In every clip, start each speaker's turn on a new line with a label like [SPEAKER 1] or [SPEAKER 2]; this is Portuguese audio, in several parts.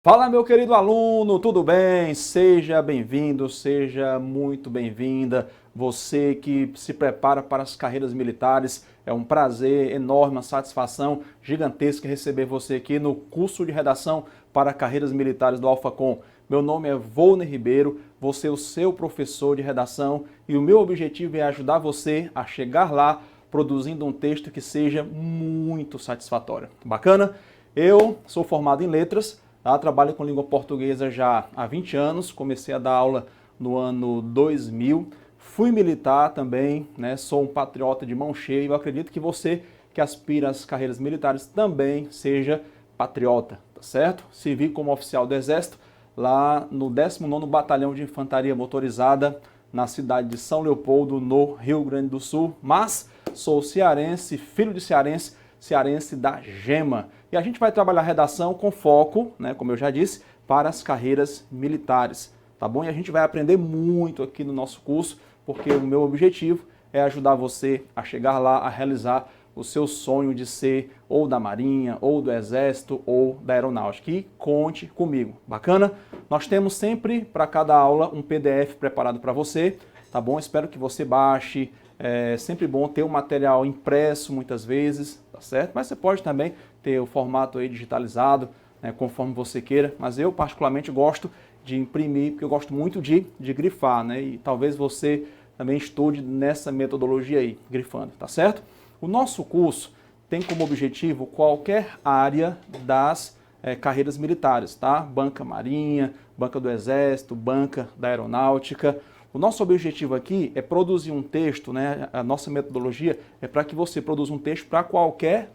[SPEAKER 1] Fala, meu querido aluno, tudo bem? Seja bem-vindo, seja muito bem-vinda. Você que se prepara para as carreiras militares, é um prazer enorme, uma satisfação gigantesca receber você aqui no curso de redação para carreiras militares do Alfacom. Meu nome é Volner Ribeiro, vou ser o seu professor de redação e o meu objetivo é ajudar você a chegar lá produzindo um texto que seja muito satisfatório. Bacana? Eu sou formado em letras. Trabalho com língua portuguesa já há 20 anos, comecei a dar aula no ano 2000, fui militar também, né? Sou um patriota de mão cheia e eu acredito que você que aspira às carreiras militares também seja patriota, tá certo? Servi como oficial do Exército lá no 19º Batalhão de Infantaria Motorizada na cidade de São Leopoldo, no Rio Grande do Sul, mas sou cearense, filho de cearense da Gema. E a gente vai trabalhar redação com foco, né, como eu já disse, para as carreiras militares, tá bom? E a gente vai aprender muito aqui no nosso curso, porque o meu objetivo é ajudar você a chegar lá, a realizar o seu sonho de ser ou da Marinha, ou do Exército, ou da Aeronáutica. E conte comigo, bacana? Nós temos sempre, para cada aula, um PDF preparado para você, tá bom? Espero que você baixe. É sempre bom ter o material impresso muitas vezes, tá certo? Mas você pode também ter o formato aí digitalizado, né, conforme você queira. Mas eu particularmente gosto de imprimir, porque eu gosto muito de grifar, né? E talvez você também estude nessa metodologia aí, grifando, tá certo? O nosso curso tem como objetivo qualquer área das carreiras militares, tá? Banca Marinha, banca do Exército, banca da Aeronáutica. O nosso objetivo aqui é produzir um texto, né? A nossa metodologia é para que você produza um texto para qualquer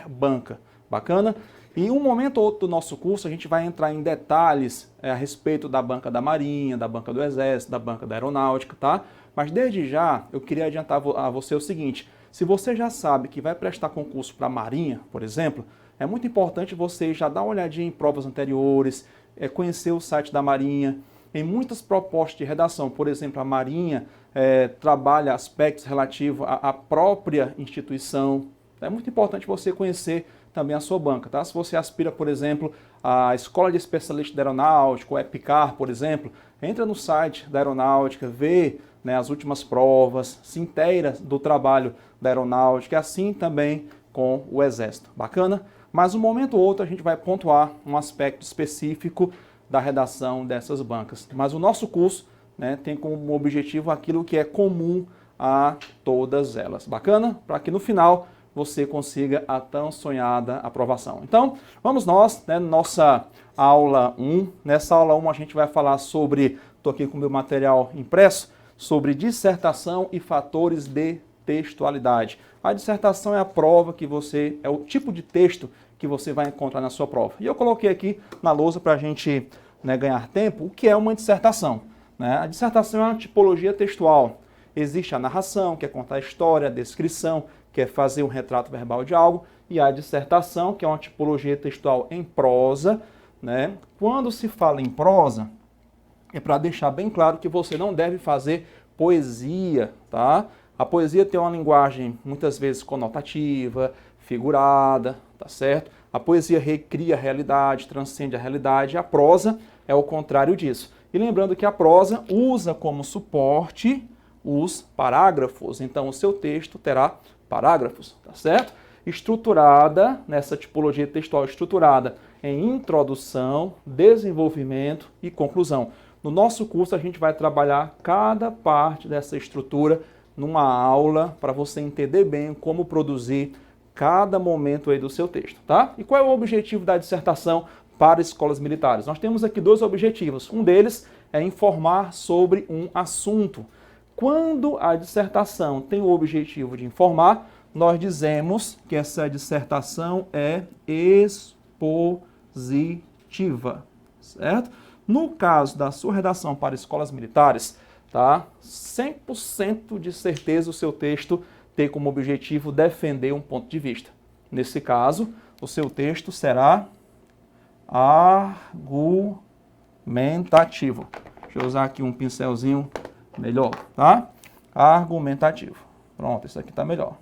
[SPEAKER 1] banca. Bacana? E em um momento ou outro do nosso curso a gente vai entrar em detalhes a respeito da banca da Marinha, da banca do Exército, da banca da Aeronáutica, tá? Mas desde já eu queria adiantar a você o seguinte: se você já sabe que vai prestar concurso para a Marinha, por exemplo, é muito importante você já dar uma olhadinha em provas anteriores, conhecer o site da Marinha. Em muitas propostas de redação, por exemplo, a Marinha trabalha aspectos relativos à própria instituição. É muito importante você conhecer também a sua banca, tá? Se você aspira, por exemplo, à Escola de Especialista da Aeronáutica, ou EPICAR, por exemplo, entra no site da Aeronáutica, vê, né, as últimas provas, se inteira do trabalho da Aeronáutica, e assim também com o Exército. Bacana? Mas um momento ou outro a gente vai pontuar um aspecto específico da redação dessas bancas. Mas o nosso curso, né, tem como objetivo aquilo que é comum a todas elas. Bacana? Para que no final você consiga a tão sonhada aprovação. Então, vamos nós, né, nossa aula 1. Nessa aula 1 a gente vai falar sobre, estou aqui com o meu material impresso, sobre dissertação e fatores de textualidade. A dissertação é a prova que você, é o tipo de texto que você vai encontrar na sua prova. E eu coloquei aqui na lousa para a gente, né, ganhar tempo, o que é uma dissertação. Né? A dissertação é uma tipologia textual. Existe a narração, que é contar a história, a descrição, que é fazer um retrato verbal de algo, e a dissertação, que é uma tipologia textual em prosa. Né? Quando se fala em prosa, é para deixar bem claro que você não deve fazer poesia, tá? A poesia tem uma linguagem muitas vezes conotativa, figurada, tá certo? A poesia recria a realidade, transcende a realidade, a prosa é o contrário disso. E lembrando que a prosa usa como suporte os parágrafos, então o seu texto terá parágrafos, tá certo? Estruturada, nessa tipologia textual estruturada em introdução, desenvolvimento e conclusão. No nosso curso a gente vai trabalhar cada parte dessa estrutura numa aula para você entender bem como produzir cada momento aí do seu texto, tá? E qual é o objetivo da dissertação para escolas militares? Nós temos aqui dois objetivos. Um deles é informar sobre um assunto. Quando a dissertação tem o objetivo de informar, nós dizemos que essa dissertação é expositiva, certo? No caso da sua redação para escolas militares, tá? 100% de certeza o seu texto tem como objetivo defender um ponto de vista. Nesse caso, o seu texto será argumentativo. Deixa eu usar aqui um pincelzinho melhor, tá? Argumentativo. Pronto, isso aqui está melhor.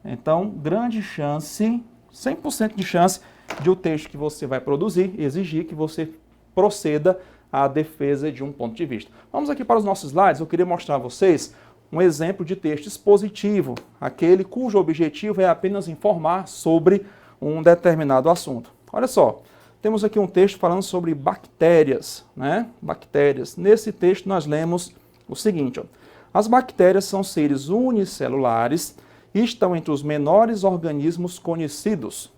[SPEAKER 1] Então, grande chance, 100% de chance de o texto que você vai produzir exigir que você proceda à defesa de um ponto de vista. Vamos aqui para os nossos slides. Eu queria mostrar a vocês um exemplo de texto expositivo, aquele cujo objetivo é apenas informar sobre um determinado assunto. Olha só, temos aqui um texto falando sobre bactérias, né? Bactérias. Nesse texto nós lemos o seguinte, ó. As bactérias são seres unicelulares e estão entre os menores organismos conhecidos.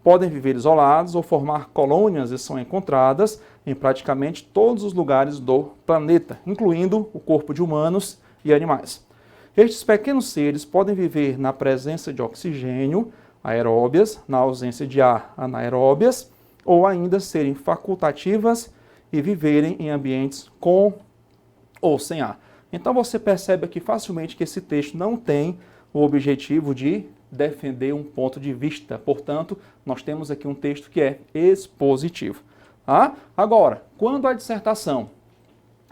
[SPEAKER 1] Podem viver isolados ou formar colônias e são encontradas em praticamente todos os lugares do planeta, incluindo o corpo de humanos e animais. Estes pequenos seres podem viver na presença de oxigênio, aeróbias, na ausência de ar, anaeróbias, ou ainda serem facultativas e viverem em ambientes com ou sem ar. Então você percebe aqui facilmente que esse texto não tem o objetivo de defender um ponto de vista. Portanto, nós temos aqui um texto que é expositivo. Tá? Agora, quando a dissertação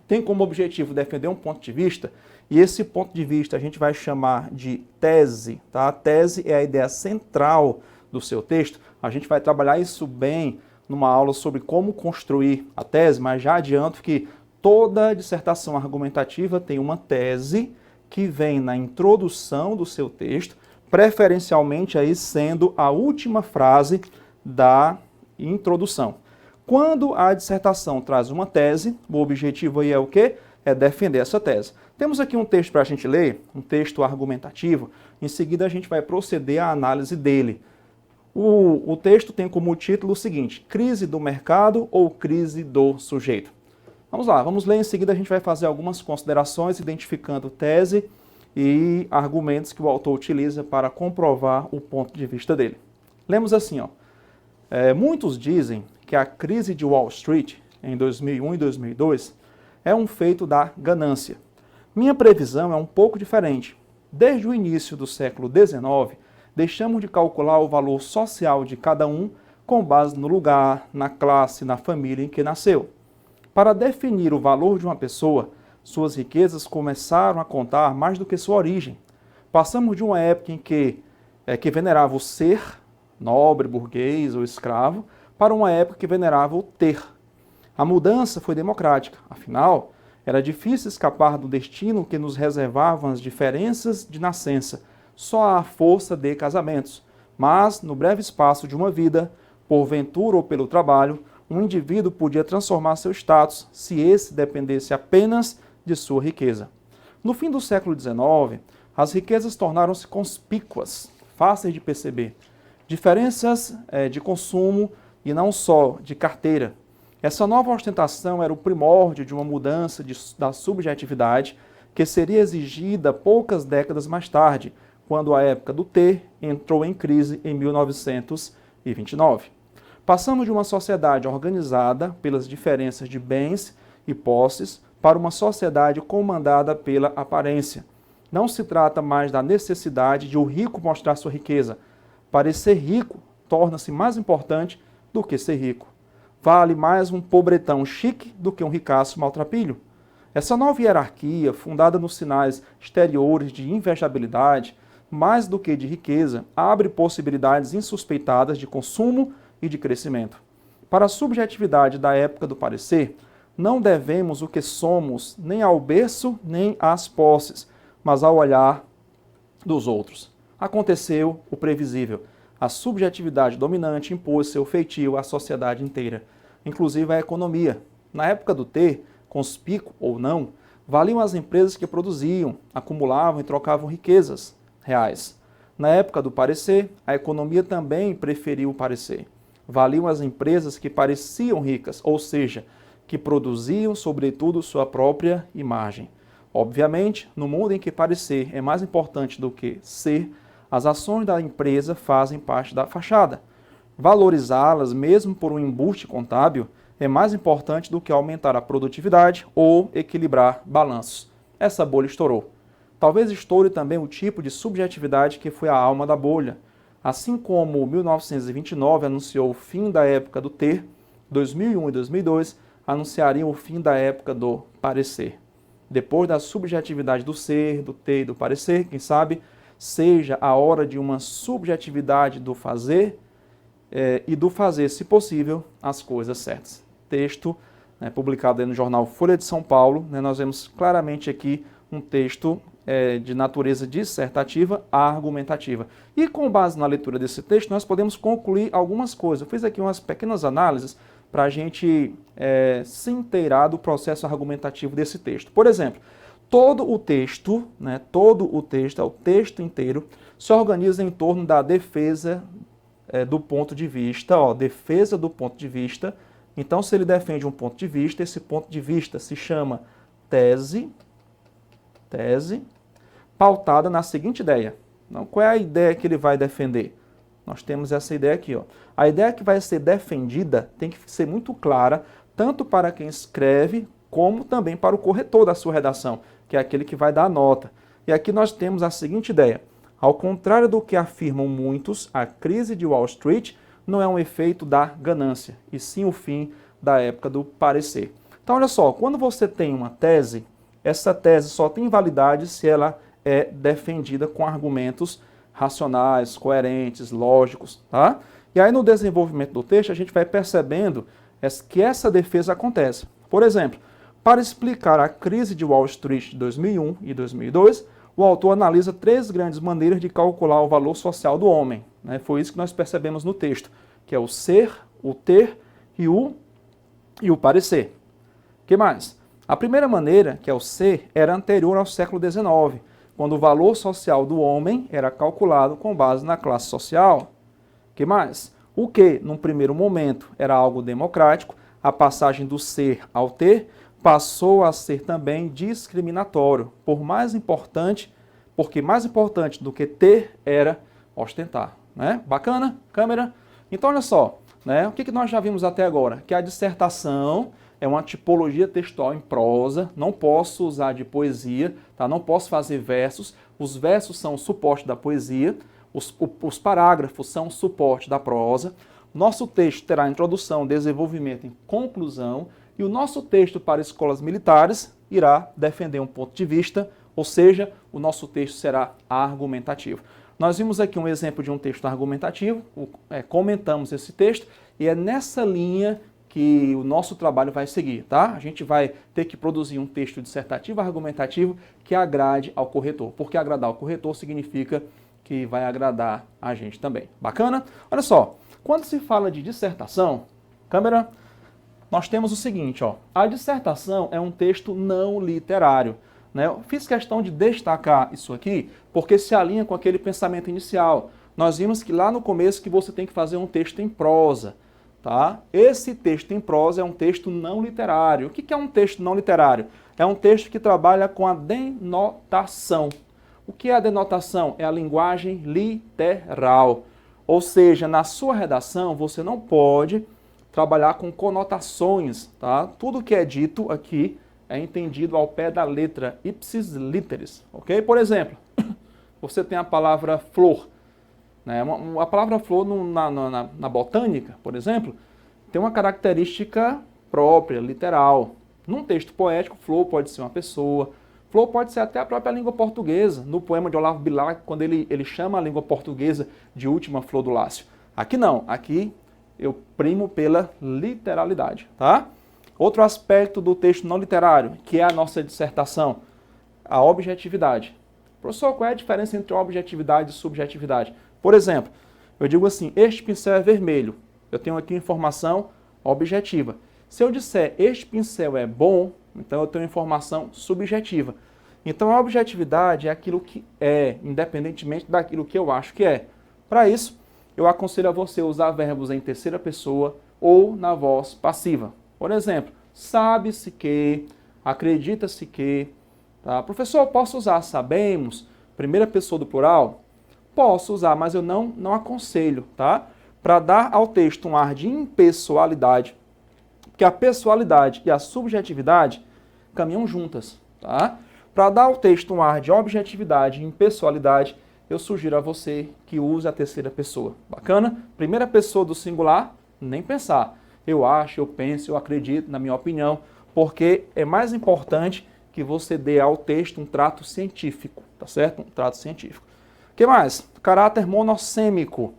[SPEAKER 1] tem como objetivo defender um ponto de vista, e esse ponto de vista a gente vai chamar de tese, tá? A tese é a ideia central do seu texto. A gente vai trabalhar isso bem numa aula sobre como construir a tese, mas já adianto que toda dissertação argumentativa tem uma tese que vem na introdução do seu texto, preferencialmente aí sendo a última frase da introdução. Quando a dissertação traz uma tese, o objetivo aí é o quê? É defender essa tese. Temos aqui um texto para a gente ler, um texto argumentativo, em seguida a gente vai proceder à análise dele. O texto tem como título o seguinte, crise do mercado ou crise do sujeito? Vamos lá, vamos ler em seguida, a gente vai fazer algumas considerações identificando tese e argumentos que o autor utiliza para comprovar o ponto de vista dele. Lemos assim, ó, muitos dizem que a crise de Wall Street em 2001 e 2002 é um feito da ganância. Minha previsão é um pouco diferente. Desde o início do século XIX, deixamos de calcular o valor social de cada um com base no lugar, na classe, na família em que nasceu. Para definir o valor de uma pessoa, suas riquezas começaram a contar mais do que sua origem. Passamos de uma época em que venerava o ser, nobre, burguês ou escravo, para uma época que venerava o ter. A mudança foi democrática, afinal, era difícil escapar do destino que nos reservavam as diferenças de nascença, só à força de casamentos. Mas, no breve espaço de uma vida, por ventura ou pelo trabalho, um indivíduo podia transformar seu status se esse dependesse apenas de sua riqueza. No fim do século XIX, as riquezas tornaram-se conspícuas, fáceis de perceber. Diferenças de consumo e não só de carteira. Essa nova ostentação era o primórdio de uma mudança da subjetividade que seria exigida poucas décadas mais tarde, quando a época do ter entrou em crise em 1929. Passamos de uma sociedade organizada pelas diferenças de bens e posses para uma sociedade comandada pela aparência. Não se trata mais da necessidade de o rico mostrar sua riqueza. Parecer rico torna-se mais importante do que ser rico. Vale mais um pobretão chique do que um ricaço maltrapilho. Essa nova hierarquia, fundada nos sinais exteriores de invejabilidade, mais do que de riqueza, abre possibilidades insuspeitadas de consumo e de crescimento. Para a subjetividade da época do parecer, não devemos o que somos nem ao berço nem às posses, mas ao olhar dos outros. Aconteceu o previsível. A subjetividade dominante impôs seu feitio à sociedade inteira, inclusive à economia. Na época do ter, conspícuo ou não, valiam as empresas que produziam, acumulavam e trocavam riquezas reais. Na época do parecer, a economia também preferiu o parecer. Valiam as empresas que pareciam ricas, ou seja, que produziam, sobretudo, sua própria imagem. Obviamente, no mundo em que parecer é mais importante do que ser, as ações da empresa fazem parte da fachada. Valorizá-las, mesmo por um embuste contábil, é mais importante do que aumentar a produtividade ou equilibrar balanços. Essa bolha estourou. Talvez estoure também o tipo de subjetividade que foi a alma da bolha. Assim como 1929 anunciou o fim da época do ter, 2001 e 2002 anunciariam o fim da época do parecer. Depois da subjetividade do ser, do ter e do parecer, quem sabe, seja a hora de uma subjetividade do fazer e do fazer, se possível, as coisas certas. Texto publicado aí no jornal Folha de São Paulo, nós vemos claramente aqui um texto de natureza dissertativa a argumentativa. E com base na leitura desse texto, nós podemos concluir algumas coisas. Eu fiz aqui umas pequenas análises para a gente se inteirar do processo argumentativo desse texto. Por exemplo, todo o texto, é o texto inteiro, se organiza em torno da defesa do ponto de vista, defesa do ponto de vista. Então, se ele defende um ponto de vista, esse ponto de vista se chama tese, pautada na seguinte ideia. Então, qual é a ideia que ele vai defender? Nós temos essa ideia aqui. A ideia que vai ser defendida tem que ser muito clara, tanto para quem escreve, como também para o corretor da sua redação, que é aquele que vai dar a nota. E aqui nós temos a seguinte ideia. Ao contrário do que afirmam muitos, a crise de Wall Street não é um efeito da ganância, e sim o fim da época do parecer. Então, olha só, quando você tem uma tese, essa tese só tem validade se ela é defendida com argumentos racionais, coerentes, lógicos, tá? E aí, no desenvolvimento do texto, a gente vai percebendo que essa defesa acontece. Por exemplo, para explicar a crise de Wall Street de 2001 e 2002, o autor analisa 3 grandes maneiras de calcular o valor social do homem. Foi isso que nós percebemos no texto, que é o ser, o ter e o parecer. O que mais? A primeira maneira, que é o ser, era anterior ao século XIX, quando o valor social do homem era calculado com base na classe social. O que mais? O que, num primeiro momento, era algo democrático, a passagem do ser ao ter, passou a ser também discriminatório, porque mais importante do que ter era ostentar. Bacana? Câmera? Então, olha só, o que nós já vimos até agora? Que a dissertação é uma tipologia textual em prosa, não posso usar de poesia, tá? Não posso fazer versos, os versos são o suporte da poesia, os parágrafos são o suporte da prosa, nosso texto terá introdução, desenvolvimento e conclusão, e o nosso texto para escolas militares irá defender um ponto de vista, ou seja, o nosso texto será argumentativo. Nós vimos aqui um exemplo de um texto argumentativo, comentamos esse texto, e é nessa linha que o nosso trabalho vai seguir, tá? A gente vai ter que produzir um texto dissertativo argumentativo que agrade ao corretor, porque agradar ao corretor significa que vai agradar a gente também. Bacana? Olha só, quando se fala de dissertação, câmera, nós temos o seguinte, a dissertação é um texto não literário. Eu fiz questão de destacar isso aqui, porque se alinha com aquele pensamento inicial. Nós vimos que lá no começo que você tem que fazer um texto em prosa. Tá? Esse texto em prosa é um texto não literário. O que é um texto não literário? É um texto que trabalha com a denotação. O que é a denotação? É a linguagem literal. Ou seja, na sua redação você não pode trabalhar com conotações. Tá? Tudo que é dito aqui é entendido ao pé da letra, ipsis literis. Ok? Por exemplo, você tem a palavra flor. A palavra flor na botânica, por exemplo, tem uma característica própria, literal. Num texto poético, flor pode ser uma pessoa, flor pode ser até a própria língua portuguesa. No poema de Olavo Bilac, quando ele chama a língua portuguesa de última flor do Lácio. Aqui não, aqui eu primo pela literalidade. Tá? Outro aspecto do texto não literário, que é a nossa dissertação, a objetividade. Professor, qual é a diferença entre objetividade e subjetividade? Por exemplo, eu digo assim, este pincel é vermelho. Eu tenho aqui informação objetiva. Se eu disser este pincel é bom, então eu tenho informação subjetiva. Então a objetividade é aquilo que é, independentemente daquilo que eu acho que é. Para isso, eu aconselho a você usar verbos em terceira pessoa ou na voz passiva. Por exemplo, sabe-se que, acredita-se que. Tá? Professor, eu posso usar sabemos, primeira pessoa do plural? Posso usar, mas eu não aconselho, tá? Para dar ao texto um ar de impessoalidade, porque a pessoalidade e a subjetividade caminham juntas, tá? Para dar ao texto um ar de objetividade e impessoalidade, eu sugiro a você que use a terceira pessoa. Bacana? Primeira pessoa do singular, nem pensar. Eu acho, eu penso, eu acredito, na minha opinião, porque é mais importante que você dê ao texto um trato científico, tá certo? Um trato científico. O que mais? Caráter monossêmico.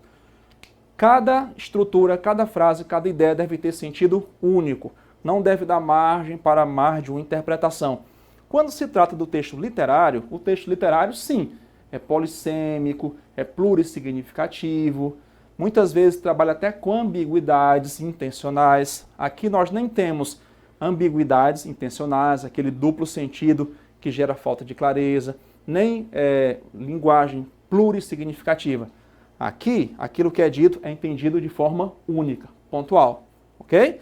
[SPEAKER 1] Cada estrutura, cada frase, cada ideia deve ter sentido único. Não deve dar margem para mais de uma interpretação. Quando se trata do texto literário, o texto literário, sim, é polissêmico, é plurissignificativo, muitas vezes trabalha até com ambiguidades intencionais. Aqui nós nem temos ambiguidades intencionais, aquele duplo sentido que gera falta de clareza, nem linguagem plurissignificativa. Aqui, aquilo que é dito é entendido de forma única, pontual, ok?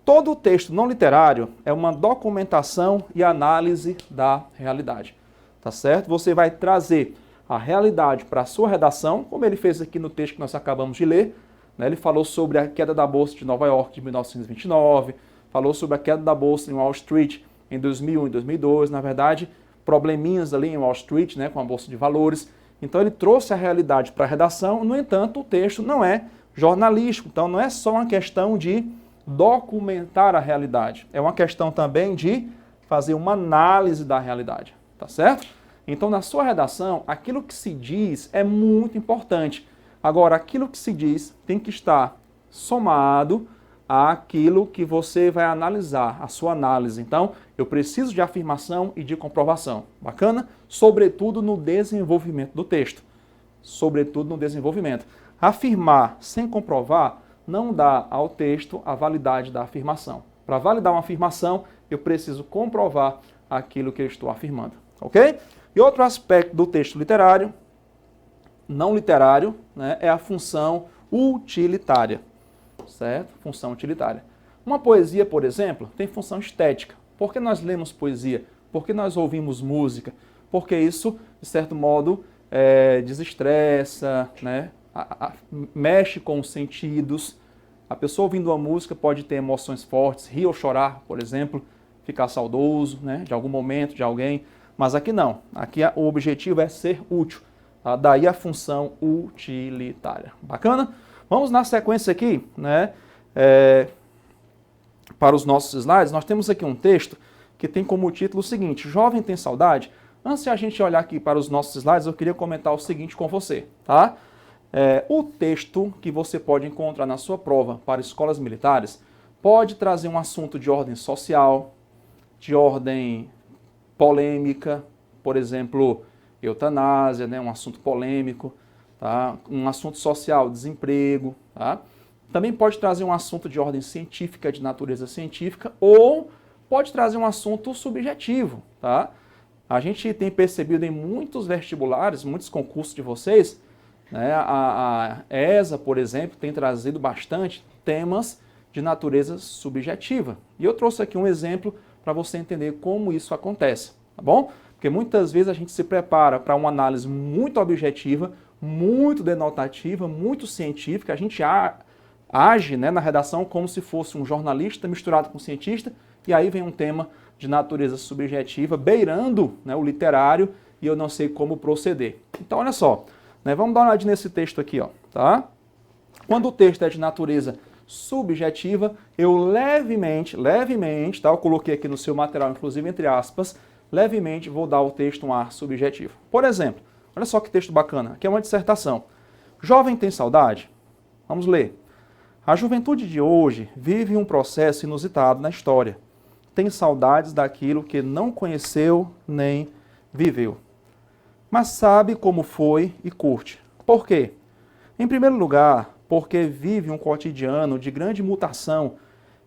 [SPEAKER 1] Todo o texto não literário é uma documentação e análise da realidade, tá certo? Você vai trazer a realidade para a sua redação, como ele fez aqui no texto que nós acabamos de ler, né? Ele falou sobre a queda da Bolsa de Nova York de 1929, falou sobre a queda da Bolsa em Wall Street em 2001 e 2002, na verdade, probleminhas ali em Wall Street, né, com a Bolsa de Valores. Então ele trouxe a realidade para a redação, no entanto, o texto não é jornalístico, então não é só uma questão de documentar a realidade, é uma questão também de fazer uma análise da realidade, tá certo? Então na sua redação, aquilo que se diz é muito importante. Agora, aquilo que se diz tem que estar somado àquilo que você vai analisar, a sua análise. Então, eu preciso de afirmação e de comprovação. Bacana? Sobretudo no desenvolvimento do texto. Sobretudo no desenvolvimento. Afirmar sem comprovar não dá ao texto a validade da afirmação. Para validar uma afirmação, eu preciso comprovar aquilo que eu estou afirmando. Ok? E outro aspecto do texto literário, não literário, né, é a função utilitária. Certo? Função utilitária. Uma poesia, por exemplo, tem função estética. Por que nós lemos poesia? Por que nós ouvimos música? Porque isso, de certo modo, desestressa, né? Mexe com os sentidos. A pessoa ouvindo uma música pode ter emoções fortes, rir ou chorar, por exemplo, ficar saudoso, né, de algum momento, de alguém. Mas aqui não. Aqui o objetivo é ser útil. Tá? Daí a função utilitária. Bacana? Vamos na sequência aqui, né, para os nossos slides. Nós temos aqui um texto que tem como título o seguinte: Jovem tem saudade? Antes de a gente olhar aqui para os nossos slides, eu queria comentar o seguinte com você, tá? O texto que você pode encontrar na sua prova para escolas militares pode trazer um assunto de ordem social, de ordem polêmica, por exemplo, eutanásia, né, um assunto polêmico, tá? Um assunto social, desemprego, tá? Também pode trazer um assunto de ordem científica, de natureza científica, ou pode trazer um assunto subjetivo, tá? A gente tem percebido em muitos vestibulares, muitos concursos de vocês, né, a ESA, por exemplo, tem trazido bastante temas de natureza subjetiva. E eu trouxe aqui um exemplo para você entender como isso acontece, tá bom? Porque muitas vezes a gente se prepara para uma análise muito objetiva, muito denotativa, muito científica, a gente age, né, na redação como se fosse um jornalista misturado com um cientista, e aí vem um tema de natureza subjetiva, beirando, né, o literário, e eu não sei como proceder. Então, olha só, né, vamos dar uma olhadinha nesse texto aqui, ó, tá? Quando o texto é de natureza subjetiva, eu levemente, tá? Eu coloquei aqui no seu material, inclusive entre aspas, levemente vou dar ao texto um ar subjetivo. Por exemplo, olha só que texto bacana, aqui é uma dissertação. Jovem tem saudade? Vamos ler. A juventude de hoje vive um processo inusitado na história. Tem saudades daquilo que não conheceu nem viveu. Mas sabe como foi e curte. Por quê? Em primeiro lugar, porque vive um cotidiano de grande mutação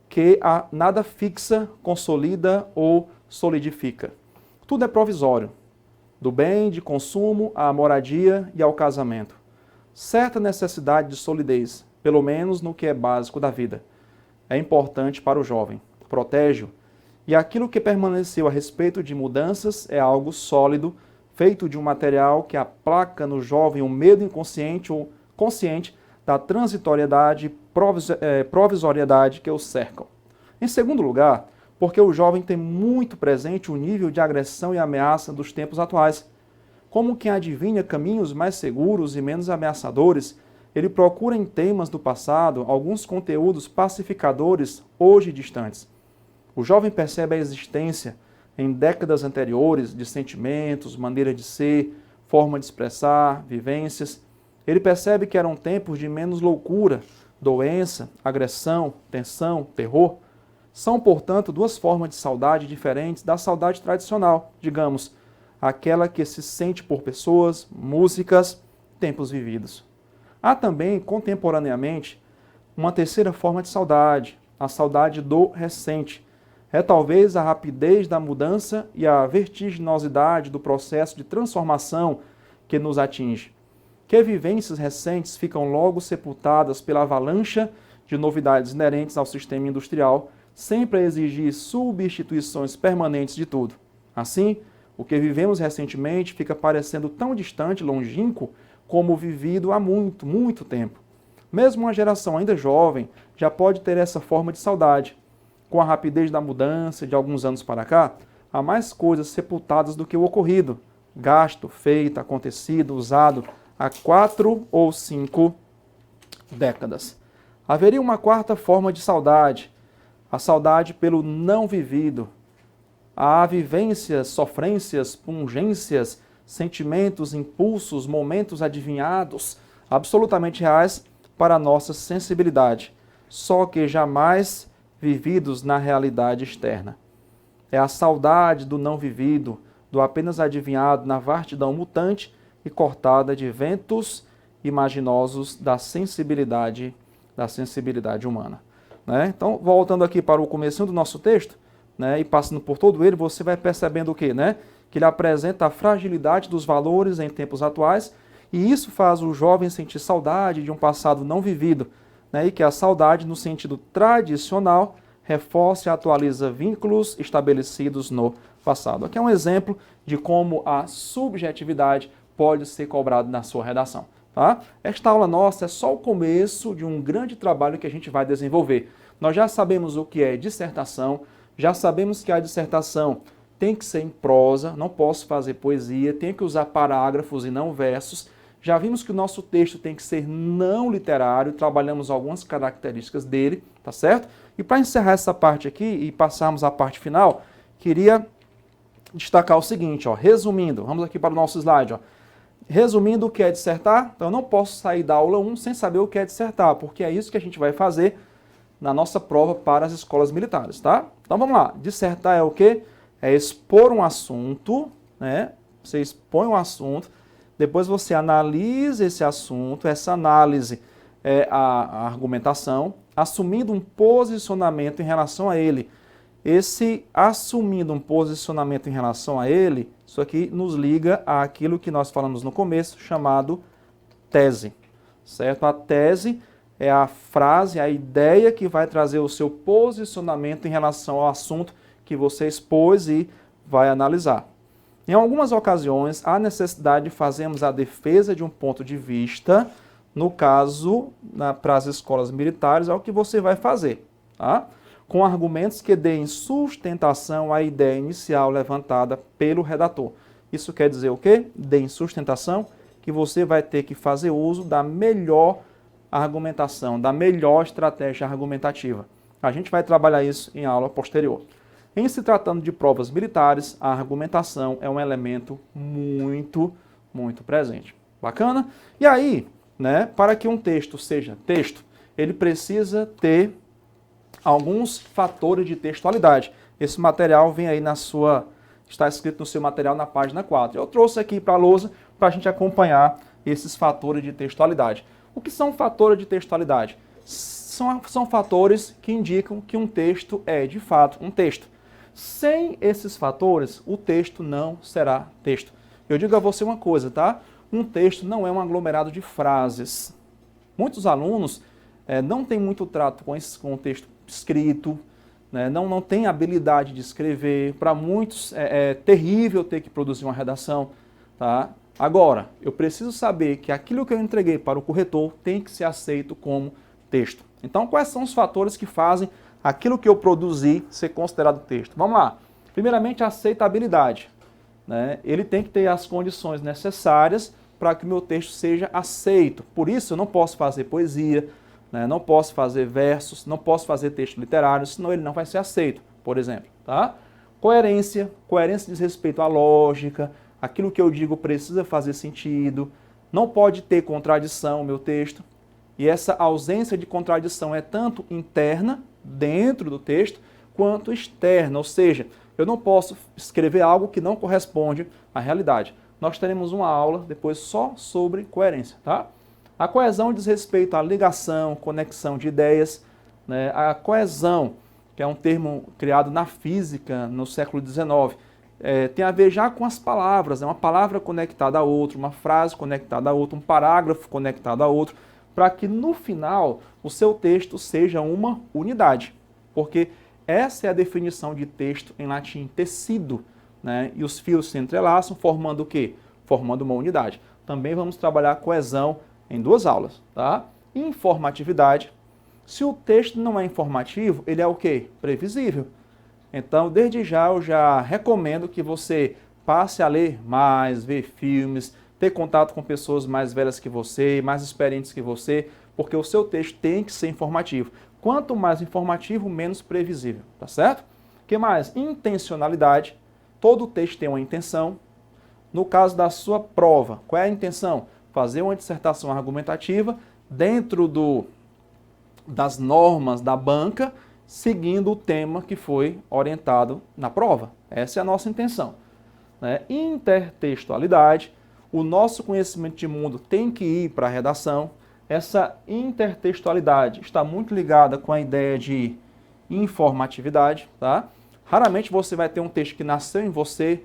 [SPEAKER 1] que a nada fixa, consolida ou solidifica. Tudo é provisório, do bem de consumo à moradia e ao casamento. Certa necessidade de solidez, pelo menos no que é básico da vida, é importante para o jovem, protege-o, e aquilo que permaneceu a respeito de mudanças é algo sólido, feito de um material que aplaca no jovem o medo inconsciente ou consciente da transitoriedade e provisoriedade que o cercam. Em segundo lugar, porque o jovem tem muito presente o nível de agressão e ameaça dos tempos atuais. Como quem adivinha caminhos mais seguros e menos ameaçadores, ele procura em temas do passado alguns conteúdos pacificadores hoje distantes. O jovem percebe a existência, em décadas anteriores, de sentimentos, maneira de ser, forma de expressar, vivências. Ele percebe que eram tempos de menos loucura, doença, agressão, tensão, terror. São, portanto, duas formas de saudade diferentes da saudade tradicional, digamos, aquela que se sente por pessoas, músicas, tempos vividos. Há também, contemporaneamente, uma terceira forma de saudade, a saudade do recente. É talvez a rapidez da mudança e a vertiginosidade do processo de transformação que nos atinge. Que vivências recentes ficam logo sepultadas pela avalanche de novidades inerentes ao sistema industrial, sempre a exigir substituições permanentes de tudo. Assim, o que vivemos recentemente fica parecendo tão distante, longínquo, como vivido há muito, muito tempo. Mesmo uma geração ainda jovem já pode ter essa forma de saudade. Com a rapidez da mudança de alguns anos para cá, há mais coisas sepultadas do que o ocorrido, gasto, feito, acontecido, usado há 4 ou 5 décadas. Haveria uma quarta forma de saudade, a saudade pelo não vivido. Há vivências, sofrências, pungências, sentimentos, impulsos, momentos adivinhados, absolutamente reais para a nossa sensibilidade, só que jamais vividos na realidade externa. É a saudade do não vivido, do apenas adivinhado na vastidão mutante e cortada de ventos imaginosos da sensibilidade humana. Né? Então, voltando aqui para o comecinho do nosso texto, né, e passando por todo ele, você vai percebendo o quê? Né? Que ele apresenta a fragilidade dos valores em tempos atuais, e isso faz o jovem sentir saudade de um passado não vivido, né, e que a saudade, no sentido tradicional, reforça e atualiza vínculos estabelecidos no passado. Aqui é um exemplo de como a subjetividade pode ser cobrada na sua redação. Tá? Esta aula nossa é só o começo de um grande trabalho que a gente vai desenvolver. Nós já sabemos o que é dissertação, já sabemos que a dissertação tem que ser em prosa, não posso fazer poesia, tem que usar parágrafos e não versos. Já vimos que o nosso texto tem que ser não literário, trabalhamos algumas características dele, tá certo? E para encerrar essa parte aqui e passarmos à parte final, queria destacar o seguinte, ó, resumindo, vamos aqui para o nosso slide, ó. Resumindo o que é dissertar, então eu não posso sair da aula 1 sem saber o que é dissertar, porque é isso que a gente vai fazer na nossa prova para as escolas militares, tá? Então vamos lá, dissertar é o quê? É expor um assunto, né? Você expõe um assunto, depois você analisa esse assunto, essa análise é a argumentação, assumindo um posicionamento em relação a ele. Esse assumindo um posicionamento em relação a ele, isso aqui nos liga àquilo que nós falamos no começo, chamado tese, certo? A tese é a frase, a ideia que vai trazer o seu posicionamento em relação ao assunto que você expôs e vai analisar. Em algumas ocasiões, há necessidade de fazermos a defesa de um ponto de vista, no caso, para as escolas militares, é o que você vai fazer, tá? Com argumentos que deem sustentação à ideia inicial levantada pelo redator. Isso quer dizer o quê? Deem sustentação, que você vai ter que fazer uso da melhor argumentação, da melhor estratégia argumentativa. A gente vai trabalhar isso em aula posterior. Em se tratando de provas militares, a argumentação é um elemento muito, muito presente. Bacana? E aí, né, para que um texto seja texto, ele precisa ter alguns fatores de textualidade. Esse material vem aí está escrito no seu material na página 4. Eu trouxe aqui para a lousa para a gente acompanhar esses fatores de textualidade. O que são fatores de textualidade? São fatores que indicam que um texto é, de fato, um texto. Sem esses fatores, o texto não será texto. Eu digo a você uma coisa, tá? Um texto não é um aglomerado de frases. Muitos alunos não têm muito trato com o texto escrito, né? não tem habilidade de escrever. Para muitos é terrível ter que produzir uma redação. Tá? Agora, eu preciso saber que aquilo que eu entreguei para o corretor tem que ser aceito como texto. Então, quais são os fatores que fazem aquilo que eu produzi ser considerado texto? Vamos lá. Primeiramente, a aceitabilidade. Né? Ele tem que ter as condições necessárias para que o meu texto seja aceito. Por isso, eu não posso fazer poesia, né? Não posso fazer versos, não posso fazer texto literário, senão ele não vai ser aceito, por exemplo. Tá? Coerência diz respeito à lógica, aquilo que eu digo precisa fazer sentido, Não pode ter contradição o meu texto. E essa ausência de contradição é tanto interna, dentro do texto, quanto externa. Ou seja, eu não posso escrever algo que não corresponde à realidade. Nós teremos uma aula depois só sobre coerência, tá? A coesão diz respeito à ligação, conexão de ideias, né? A coesão, que é um termo criado na física no século XIX, tem a ver já com as palavras, uma palavra conectada a outra, uma frase conectada a outra, um parágrafo conectado a outro, para que no final o seu texto seja uma unidade. Porque essa é a definição de texto em latim, tecido, né? E os fios se entrelaçam formando o quê? Formando uma unidade. Também vamos trabalhar coesão em 2 aulas, tá? Informatividade. Se o texto não é informativo, ele é o quê? Previsível. Então, desde já, eu já recomendo que você passe a ler mais, ver filmes, ter contato com pessoas mais velhas que você, mais experientes que você, porque o seu texto tem que ser informativo. Quanto mais informativo, menos previsível, tá certo? O que mais? Intencionalidade. Todo texto tem uma intenção. No caso da sua prova, qual é a intenção? Fazer uma dissertação argumentativa dentro das normas da banca, seguindo o tema que foi orientado na prova. Essa é a nossa intenção, né? Intertextualidade. O nosso conhecimento de mundo tem que ir para a redação. Essa intertextualidade está muito ligada com a ideia de informatividade, tá? Raramente você vai ter um texto que nasceu em você.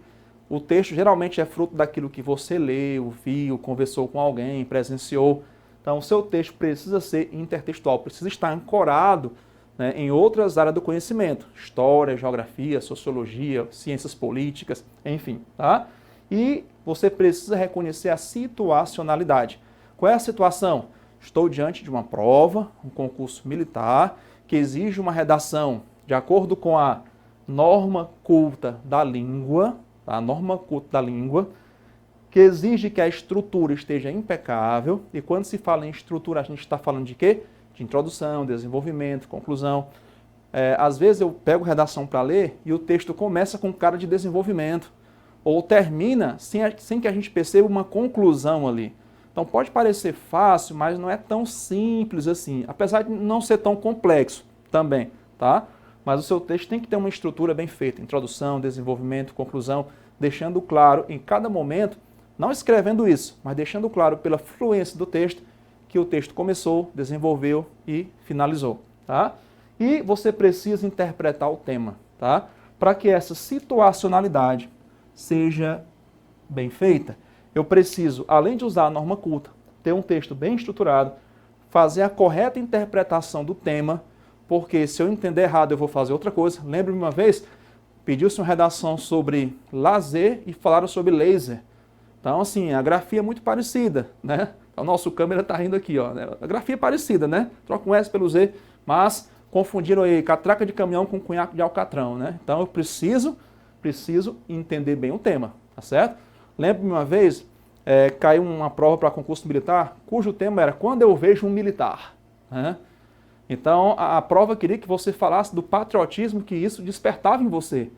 [SPEAKER 1] O texto geralmente é fruto daquilo que você leu, viu, conversou com alguém, presenciou. Então, o seu texto precisa ser intertextual, precisa estar ancorado, né, em outras áreas do conhecimento. História, geografia, sociologia, ciências políticas, enfim, tá? E você precisa reconhecer a situacionalidade. Qual é a situação? Estou diante de uma prova, um concurso militar, que exige uma redação de acordo com a norma culta da língua, tá? A norma culta da língua, que exige que a estrutura esteja impecável. E quando se fala em estrutura, a gente está falando de quê? De introdução, desenvolvimento, conclusão. Às vezes eu pego redação para ler e o texto começa com cara de desenvolvimento, ou termina sem que a gente perceba uma conclusão ali. Então pode parecer fácil, mas não é tão simples assim, apesar de não ser tão complexo também, tá? Mas o seu texto tem que ter uma estrutura bem feita, introdução, desenvolvimento, conclusão, deixando claro em cada momento, não escrevendo isso, mas deixando claro pela fluência do texto, que o texto começou, desenvolveu e finalizou, tá? E você precisa interpretar o tema, tá? Para que essa situacionalidade seja bem feita, eu preciso, além de usar a norma culta, ter um texto bem estruturado, fazer a correta interpretação do tema, porque se eu entender errado eu vou fazer outra coisa. Lembro-me uma vez, pediu-se uma redação sobre lazer e falaram sobre laser. Então, assim, a grafia é muito parecida, né? O nosso câmera está rindo aqui, ó. A grafia é parecida, né? Troca um S pelo Z, mas confundiram aí catraca de caminhão com cunhaque de alcatrão, né? Então, eu preciso entender bem o tema, tá certo? Lembro-me uma vez, caiu uma prova para concurso militar, cujo tema era Quando eu vejo um militar, né? Então, a prova queria que você falasse do patriotismo que isso despertava em você,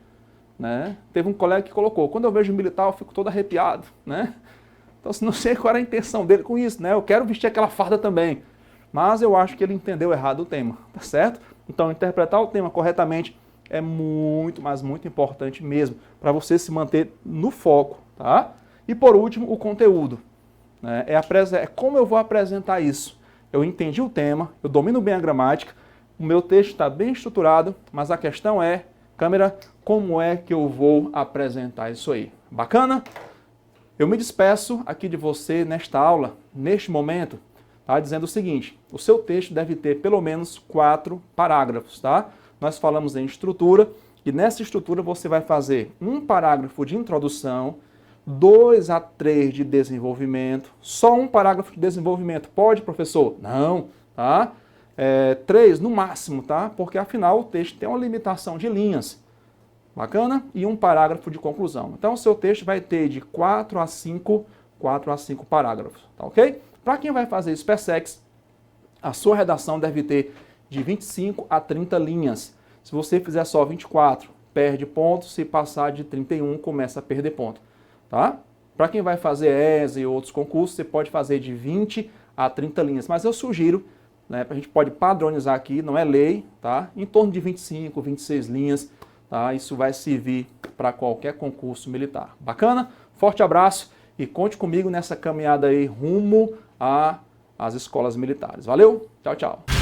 [SPEAKER 1] né? Teve um colega que colocou, quando eu vejo um militar eu fico todo arrepiado, né? Então, não sei qual era a intenção dele com isso, né? Eu quero vestir aquela farda também, mas eu acho que ele entendeu errado o tema, tá certo? Então, interpretar o tema corretamente é muito, mas muito importante mesmo, para você se manter no foco, tá? E por último, o conteúdo, né? É como eu vou apresentar isso. Eu entendi o tema, eu domino bem a gramática, o meu texto está bem estruturado, mas a questão é, câmera, como é que eu vou apresentar isso aí? Bacana? Eu me despeço aqui de você nesta aula, neste momento, tá? Dizendo o seguinte, o seu texto deve ter pelo menos 4 parágrafos, tá? Nós falamos em estrutura, e nessa estrutura você vai fazer um parágrafo de introdução, 2 a 3 de desenvolvimento, só um parágrafo de desenvolvimento. Pode, professor? Não, tá? 3 no máximo, tá? Porque afinal o texto tem uma limitação de linhas. Bacana? E um parágrafo de conclusão. Então o seu texto vai ter de 4 a 5 parágrafos, tá ok? Para quem vai fazer SpaceX, a sua redação deve ter de 25 a 30 linhas. Se você fizer só 24, perde ponto. Se passar de 31, começa a perder ponto. Tá? Para quem vai fazer ESA e outros concursos, você pode fazer de 20 a 30 linhas, mas eu sugiro, né, a gente pode padronizar aqui, não é lei, tá? Em torno de 25, 26 linhas, tá? Isso vai servir para qualquer concurso militar. Bacana? Forte abraço e conte comigo nessa caminhada aí rumo às escolas militares. Valeu? Tchau, tchau.